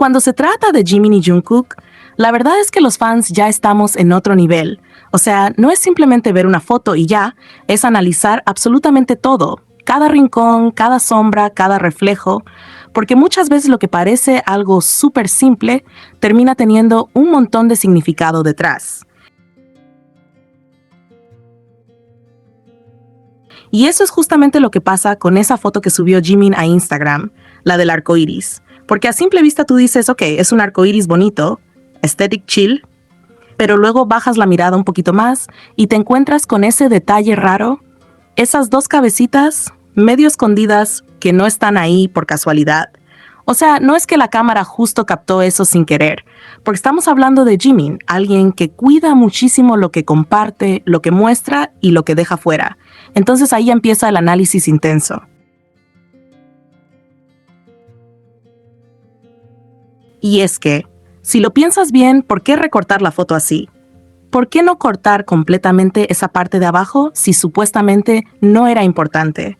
cuando se trata de Jimin y Jungkook, la verdad es que los fans ya estamos en otro nivel. O sea, no es simplemente ver una foto y ya, es analizar absolutamente todo. Cada rincón, cada sombra, cada reflejo, porque muchas veces lo que parece algo súper simple termina teniendo un montón de significado detrás. Y eso es justamente lo que pasa con esa foto que subió Jimin a Instagram, la del arco iris. Porque a simple vista tú dices, ok, es un arco iris bonito, aesthetic chill, pero luego bajas la mirada un poquito más y te encuentras con ese detalle raro, esas dos cabecitas medio escondidas que no están ahí por casualidad. O sea, no es que la cámara justo captó eso sin querer, porque estamos hablando de Jimin, alguien que cuida muchísimo lo que comparte, lo que muestra y lo que deja fuera. Entonces ahí empieza el análisis intenso. Y es que, si lo piensas bien, ¿por qué recortar la foto así? ¿Por qué no cortar completamente esa parte de abajo si supuestamente no era importante?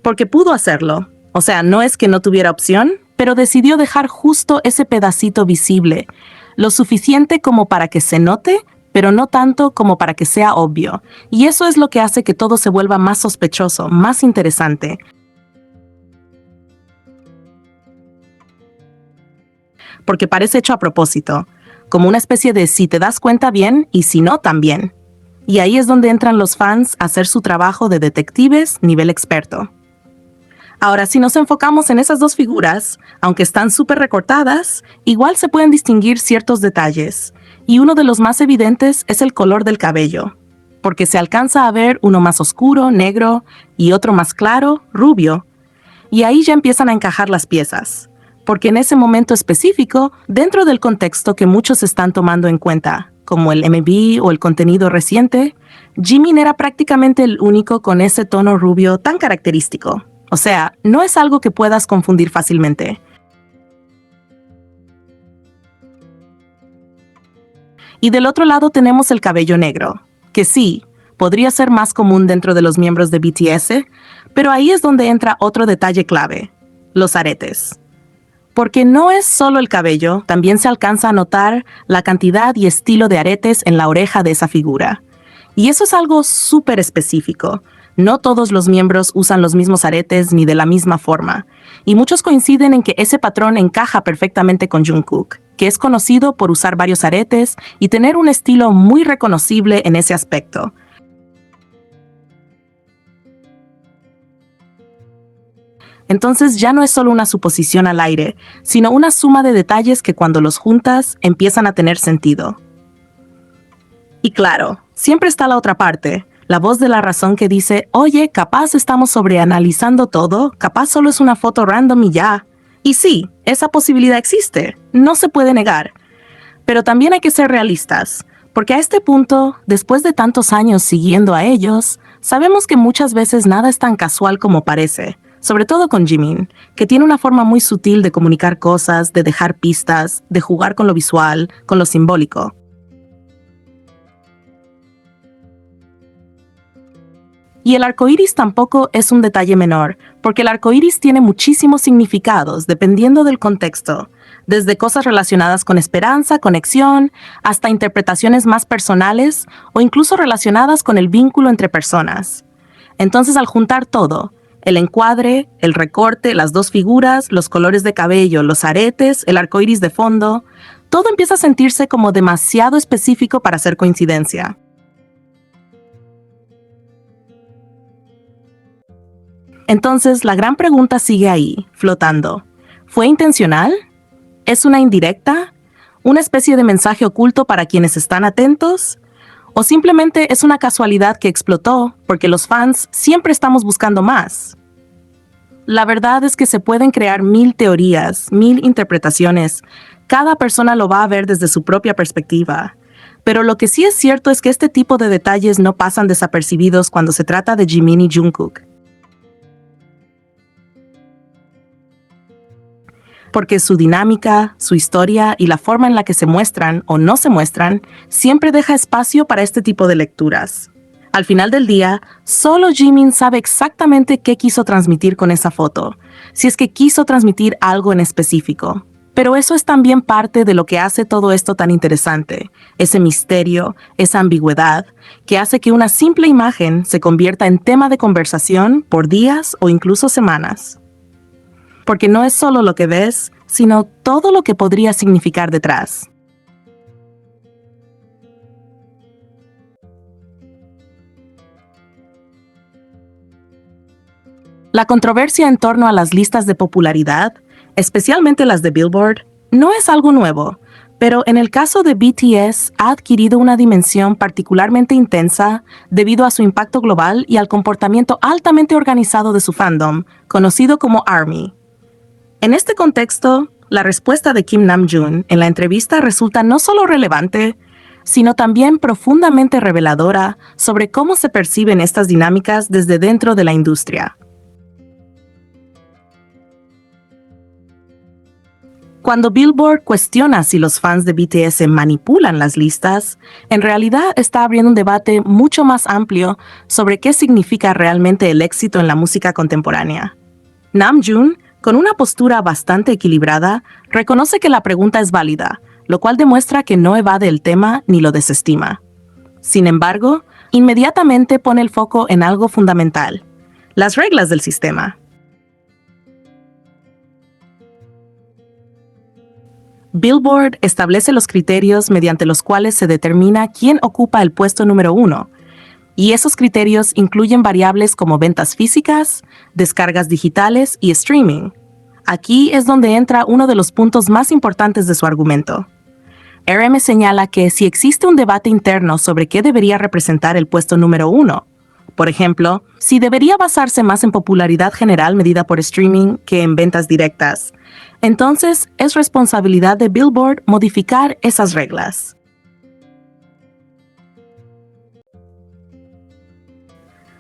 Porque pudo hacerlo. O sea, no es que no tuviera opción, pero decidió dejar justo ese pedacito visible, lo suficiente como para que se note, pero no tanto como para que sea obvio. Y eso es lo que hace que todo se vuelva más sospechoso, más interesante. Porque parece hecho a propósito, como una especie de si te das cuenta bien y si no también. Y ahí es donde entran los fans a hacer su trabajo de detectives nivel experto. Ahora, si nos enfocamos en esas dos figuras, aunque están súper recortadas, igual se pueden distinguir ciertos detalles, y uno de los más evidentes es el color del cabello, porque se alcanza a ver uno más oscuro, negro, y otro más claro, rubio, y ahí ya empiezan a encajar las piezas, porque en ese momento específico, dentro del contexto que muchos están tomando en cuenta, como el MV o el contenido reciente, Jimin era prácticamente el único con ese tono rubio tan característico. O sea, no es algo que puedas confundir fácilmente. Y del otro lado tenemos el cabello negro, que sí, podría ser más común dentro de los miembros de BTS, pero ahí es donde entra otro detalle clave, los aretes. Porque no es solo el cabello, también se alcanza a notar la cantidad y estilo de aretes en la oreja de esa figura. Y eso es algo súper específico. No todos los miembros usan los mismos aretes ni de la misma forma, y muchos coinciden en que ese patrón encaja perfectamente con Jungkook, que es conocido por usar varios aretes y tener un estilo muy reconocible en ese aspecto. Entonces ya no es solo una suposición al aire, sino una suma de detalles que cuando los juntas empiezan a tener sentido. Y claro, siempre está la otra parte, la voz de la razón que dice, oye, capaz estamos sobreanalizando todo, capaz solo es una foto random y ya. Y sí, esa posibilidad existe, no se puede negar. Pero también hay que ser realistas, porque a este punto, después de tantos años siguiendo a ellos, sabemos que muchas veces nada es tan casual como parece, sobre todo con Jimin, que tiene una forma muy sutil de comunicar cosas, de dejar pistas, de jugar con lo visual, con lo simbólico. Y el arco iris tampoco es un detalle menor, porque el arco iris tiene muchísimos significados dependiendo del contexto, desde cosas relacionadas con esperanza, conexión, hasta interpretaciones más personales o incluso relacionadas con el vínculo entre personas. Entonces, al juntar todo, el encuadre, el recorte, las dos figuras, los colores de cabello, los aretes, el arco iris de fondo, todo empieza a sentirse como demasiado específico para ser coincidencia. Entonces, la gran pregunta sigue ahí, flotando. ¿Fue intencional? ¿Es una indirecta? ¿Una especie de mensaje oculto para quienes están atentos? ¿O simplemente es una casualidad que explotó porque los fans siempre estamos buscando más? La verdad es que se pueden crear 1000 teorías, 1000 interpretaciones. Cada persona lo va a ver desde su propia perspectiva. Pero lo que sí es cierto es que este tipo de detalles no pasan desapercibidos cuando se trata de Jimin y Jungkook. Porque su dinámica, su historia y la forma en la que se muestran o no se muestran siempre deja espacio para este tipo de lecturas. Al final del día, solo Jimin sabe exactamente qué quiso transmitir con esa foto, si es que quiso transmitir algo en específico. Pero eso es también parte de lo que hace todo esto tan interesante, ese misterio, esa ambigüedad, que hace que una simple imagen se convierta en tema de conversación por días o incluso semanas. Porque no es solo lo que ves, sino todo lo que podría significar detrás. La controversia en torno a las listas de popularidad, especialmente las de Billboard, no es algo nuevo, pero en el caso de BTS ha adquirido una dimensión particularmente intensa debido a su impacto global y al comportamiento altamente organizado de su fandom, conocido como ARMY. En este contexto, la respuesta de Kim Namjoon en la entrevista resulta no solo relevante, sino también profundamente reveladora sobre cómo se perciben estas dinámicas desde dentro de la industria. Cuando Billboard cuestiona si los fans de BTS manipulan las listas, en realidad está abriendo un debate mucho más amplio sobre qué significa realmente el éxito en la música contemporánea. Namjoon, con una postura bastante equilibrada, reconoce que la pregunta es válida, lo cual demuestra que no evade el tema ni lo desestima. Sin embargo, inmediatamente pone el foco en algo fundamental: las reglas del sistema. Billboard establece los criterios mediante los cuales se determina quién ocupa el puesto número 1, y esos criterios incluyen variables como ventas físicas, descargas digitales y streaming. Aquí es donde entra uno de los puntos más importantes de su argumento. RM señala que si existe un debate interno sobre qué debería representar el puesto número 1, por ejemplo, si debería basarse más en popularidad general medida por streaming que en ventas directas, entonces es responsabilidad de Billboard modificar esas reglas.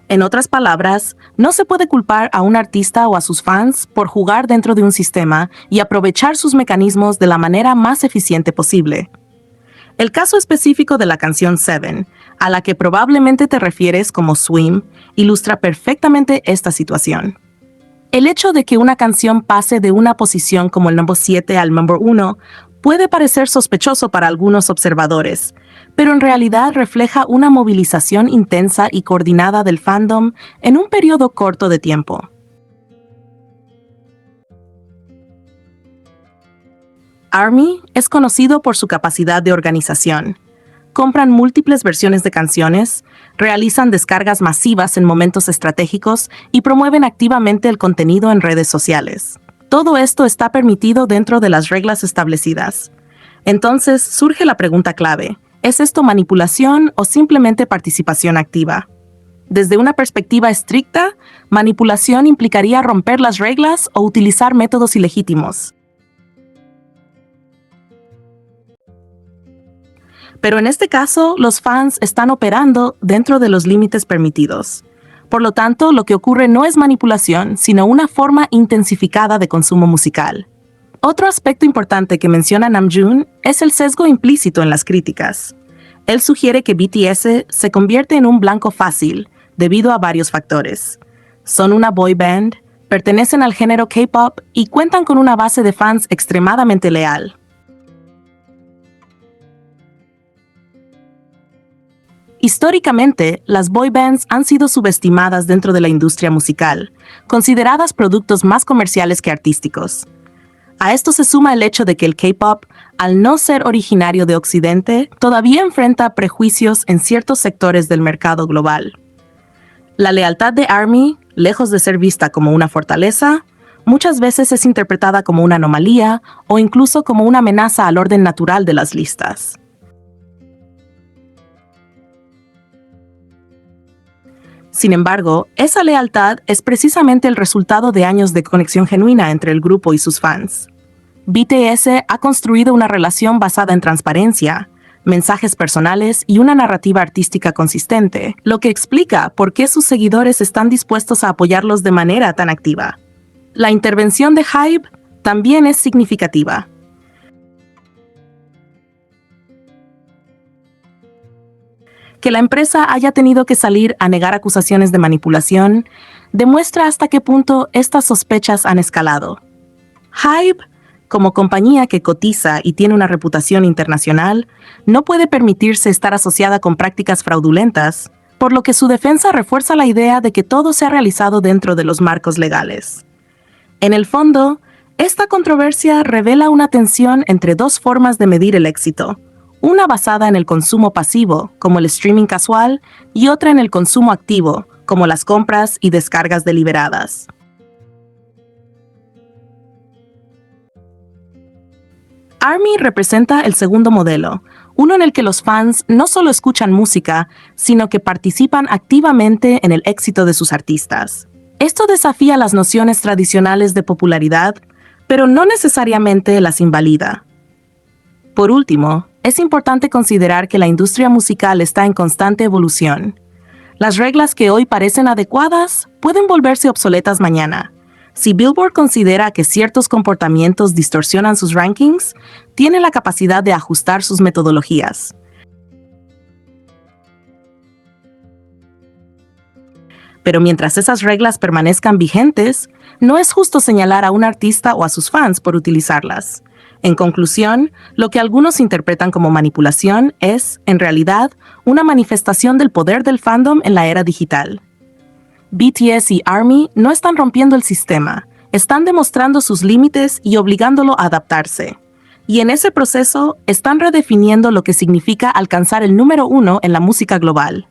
En otras palabras, no se puede culpar a un artista o a sus fans por jugar dentro de un sistema y aprovechar sus mecanismos de la manera más eficiente posible. El caso específico de la canción Seven, a la que probablemente te refieres como Swim, ilustra perfectamente esta situación. El hecho de que una canción pase de una posición como el número 7 al número 1 puede parecer sospechoso para algunos observadores, pero en realidad refleja una movilización intensa y coordinada del fandom en un periodo corto de tiempo. ARMY es conocido por su capacidad de organización. Compran múltiples versiones de canciones, realizan descargas masivas en momentos estratégicos y promueven activamente el contenido en redes sociales. Todo esto está permitido dentro de las reglas establecidas. Entonces surge la pregunta clave: ¿es esto manipulación o simplemente participación activa? Desde una perspectiva estricta, manipulación implicaría romper las reglas o utilizar métodos ilegítimos. Pero en este caso, los fans están operando dentro de los límites permitidos. Por lo tanto, lo que ocurre no es manipulación, sino una forma intensificada de consumo musical. Otro aspecto importante que menciona Namjoon es el sesgo implícito en las críticas. Él sugiere que BTS se convierte en un blanco fácil debido a varios factores. Son una boy band, pertenecen al género K-pop y cuentan con una base de fans extremadamente leal. Históricamente, las boy bands han sido subestimadas dentro de la industria musical, consideradas productos más comerciales que artísticos. A esto se suma el hecho de que el K-pop, al no ser originario de Occidente, todavía enfrenta prejuicios en ciertos sectores del mercado global. La lealtad de ARMY, lejos de ser vista como una fortaleza, muchas veces es interpretada como una anomalía o incluso como una amenaza al orden natural de las listas. Sin embargo, esa lealtad es precisamente el resultado de años de conexión genuina entre el grupo y sus fans. BTS ha construido una relación basada en transparencia, mensajes personales y una narrativa artística consistente, lo que explica por qué sus seguidores están dispuestos a apoyarlos de manera tan activa. La intervención de HYBE también es significativa. Que la empresa haya tenido que salir a negar acusaciones de demuestra hasta qué punto estas sospechas han escalado. HYBE, como compañía que cotiza y tiene una reputación internacional, no puede permitirse estar asociada con prácticas fraudulentas, por lo que su defensa refuerza la idea de que todo se ha realizado dentro de los marcos legales. En el fondo, esta controversia revela una tensión entre dos formas de medir el éxito, una basada en el consumo pasivo, como el streaming casual, y otra en el consumo activo, como las compras y descargas deliberadas. ARMY representa el segundo modelo, uno en el que los fans no solo escuchan música, sino que participan activamente en el éxito de sus artistas. Esto desafía las nociones tradicionales de popularidad, pero no necesariamente las invalida. Por último, es importante considerar que la industria musical está en constante evolución. Las reglas que hoy parecen adecuadas pueden volverse obsoletas mañana. Si Billboard considera que ciertos comportamientos distorsionan sus rankings, tiene la capacidad de ajustar sus metodologías. Pero mientras esas reglas permanezcan vigentes, no es justo señalar a un artista o a sus fans por utilizarlas. En conclusión, lo que algunos interpretan como manipulación es, en realidad, una manifestación del poder del fandom en la era digital. BTS y ARMY no están rompiendo el sistema, están demostrando sus límites y obligándolo a adaptarse. Y en ese proceso están redefiniendo lo que significa alcanzar el número 1 en la música global.